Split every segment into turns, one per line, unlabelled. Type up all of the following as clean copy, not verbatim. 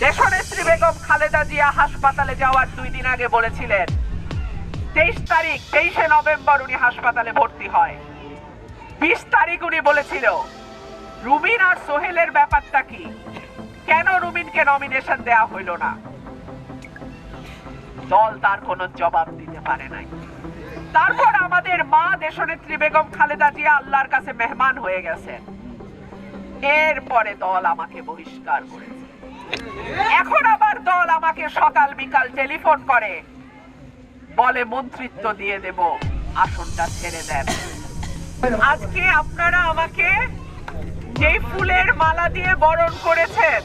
দেশনেত্রী বেগম খালেদা জিয়া হাসপাতালে যাওয়ার 2 দিন আগে বলেছিলেন 23 নভেম্বর উনি হাসপাতালে ভর্তি হয়। 20 তারিখ উনি বলেছিল রুমিন আর সোহেলের ব্যাপারটা কি, কেন রুমিনকে নমিনেশন দেয়া হইল না। দল তার কোনো জবাব দিতে পারে নাই। তারপর আমাদের মা দেশনেত্রী বেগম খালেদা জিয়া আল্লাহর কাছে মেহমান হয়ে গেছেন। এরপরে দল আমাকে বহিষ্কার করেছে। এখন আবার দল আমাকে সকাল বিকাল টেলিফোন করে, বলে মন্ত্রিত্ব দিয়ে দেব, আসনটা ছেড়ে দেন। আজকে আপনারা আমাকে যে ফুলের মালা দিয়ে বরণ করেছেন,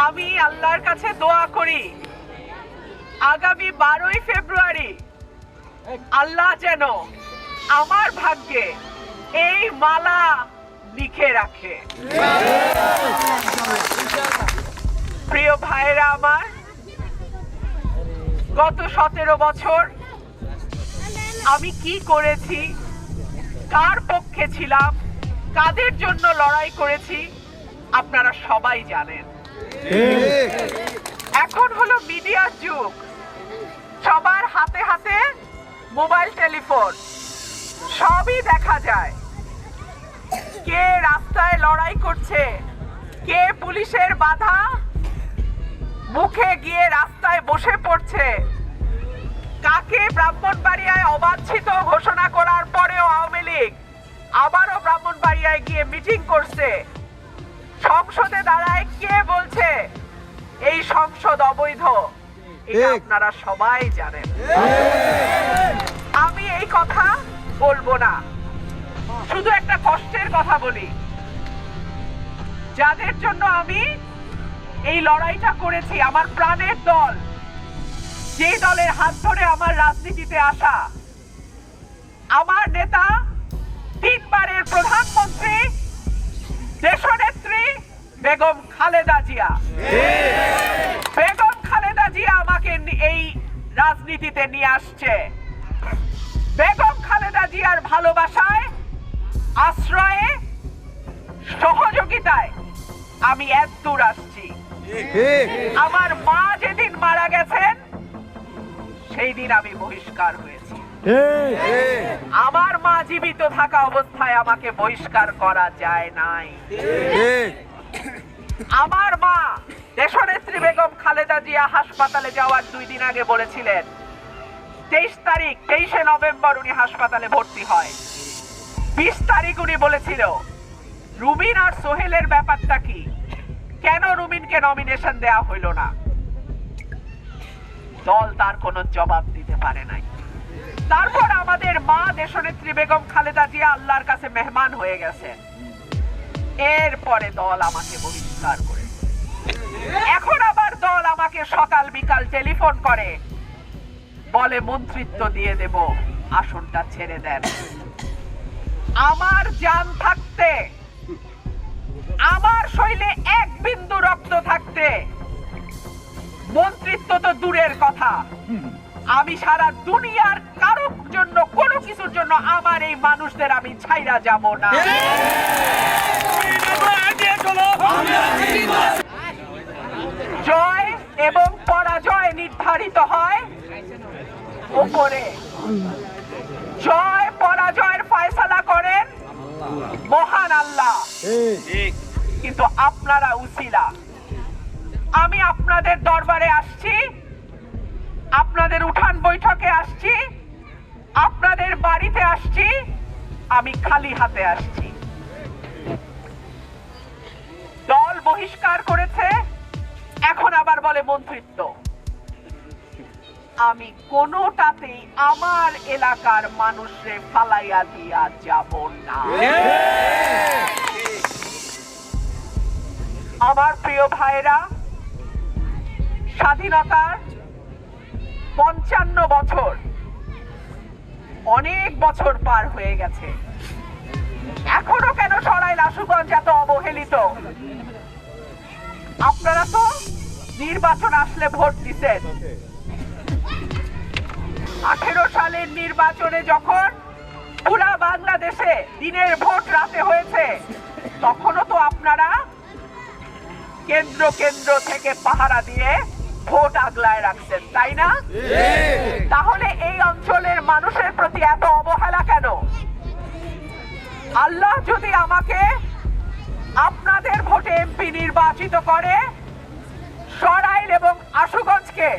আমি আল্লাহর কাছে দোয়া করি আগামী 12ই ফেব্রুয়ারি আল্লাহ যেন আমার ভাগ্যে এই মালা লিখে রাখে। প্রিয় ভাইরা আমার, গত 17 বছর আমি কি করেছি, কার পক্ষে ছিলাম, কাদের জন্য লড়াই করেছি, আপনারা সবাই জানেন। এখন হলো মিডিয়ার যুগ, সবার হাতে হাতে মোবাইল টেলিফোন, সবই দেখা যায়। কে রাস্তায় লড়াই করছে, কে পুলিশের বাধা মুখে গিয়ে রাস্তায় বসে পড়ছে, কাকে ব্রাহ্মণবাড়িয়ায় অবাঞ্ছিত ঘোষণা করার পরেও আওয়ামী লীগ আবারও ব্রাহ্মণবাড়িয়ায় গিয়ে মিটিং করছে, সংসদে দাঁড়ায় কে বলছে এই সংসদ অবৈধ, এটা আপনারা সবাই জানেন। আমি এই কথা বলবো না, শুধু একটা কষ্টের কথা বলি। যাদের জন্য আমি এই লড়াইটা করেছি, আমার প্রাণের দল, যে দলের হাত ধরে আমার রাজনীতিতে আসা, আমার নেতা 3 বারের প্রধানমন্ত্রী দেশনেত্রী বেগম খালেদা জিয়া। বেগম খালেদা জিয়া আমাকে এই রাজনীতিতে নিয়ে আসছে। বেগম খালেদা জিয়ার ভালোবাসায়, আশ্রয়ে, সহযোগিতায় আমি এতদূর আসছি। আমার মা যেদিন মারা গেছেন সেই দিন আমি বহিষ্কার হয়েছি। আমার মা জীবিত থাকা অবস্থায় আমাকে বহিষ্কার করা যায় নাই। আমার মা দেশনেত্রী বেগম খালেদা জিয়া হাসপাতালে যাওয়ার 2 দিন আগে বলেছিলেন 23 নভেম্বর উনি হাসপাতালে ভর্তি হয়। 20 তারিখ উনি বলেছিল রুমিন আর সোহেলের ব্যাপারটা কি, কেন রুমিনকে নমিনেশন দেয়া হইল না। দল তার কোনো জবাব দিতে পারে নাই। তারপর আমাদের মা দেশনেত্রী বেগম খালেদা জিয়া আল্লাহর কাছে মেহমান হয়ে গেছেন। এরপরে দল আমাকে বহিষ্কার করেছে। এখন আবার দল আমাকে সকাল বিকাল টেলিফোন করে, বলে মন্ত্রিত্ব দিয়ে দেব, আসনটা ছেড়ে দেন। আমার জান থাকতে, আমার শরীরে 1 বিন্দু রক্ত থাকতে মন্ত্রিত্ব তো দূরের কথা, আমি সারা দুনিয়ার কারোর জন্য, কোনো কিছুর জন্য আমার এই মানুষদের আমি ছাইরা যাব না। জয় এবং পরাজয় নির্ধারিত হয় উপরে। জয় পরাজয়ের ফয়সালা করেন মহান আল্লাহ, কিন্তু আপনারা উসিলা। আমি আপনাদের দরবারে আসছি, আপনাদের উঠান বৈঠকে আসছি, আপনাদের বাড়িতে আসছি, আমি খালি হাতে আসছি। দল বহিষ্কার করেছে, এখন আবার বলে মন্ত্রিত্ব। আমি কোনোটাতেই আমার এলাকার মানুষরে ফালাইয়া দিয়া যাব না। আমার প্রিয় ভাইরা, স্বাধীনতার 55 বছর, অনেক বছর পার হয়ে গেছে। এখনো কেন সরাইল আশুগঞ্জ এত অবহেলিত? আপনারা তো নির্বাচন আসলে ভোট দিচ্ছেন। 18 সালের নির্বাচনে যখন পুরা বাংলাদেশে দিনের ভোট রাতে হয়েছে, তখনও তো আপনারা কেন্দ্র কেন্দ্র থেকে পাহারা দিয়ে ভোট আগলায় রাখছেন, তাই না? তাহলে এই অঞ্চলের মানুষের প্রতি এত অবহেলা কেন? আল্লাহ যদি আমাকে আপনাদের ভোটে এমপি নির্বাচিত করে, সরাইল এবং আশুগঞ্জকে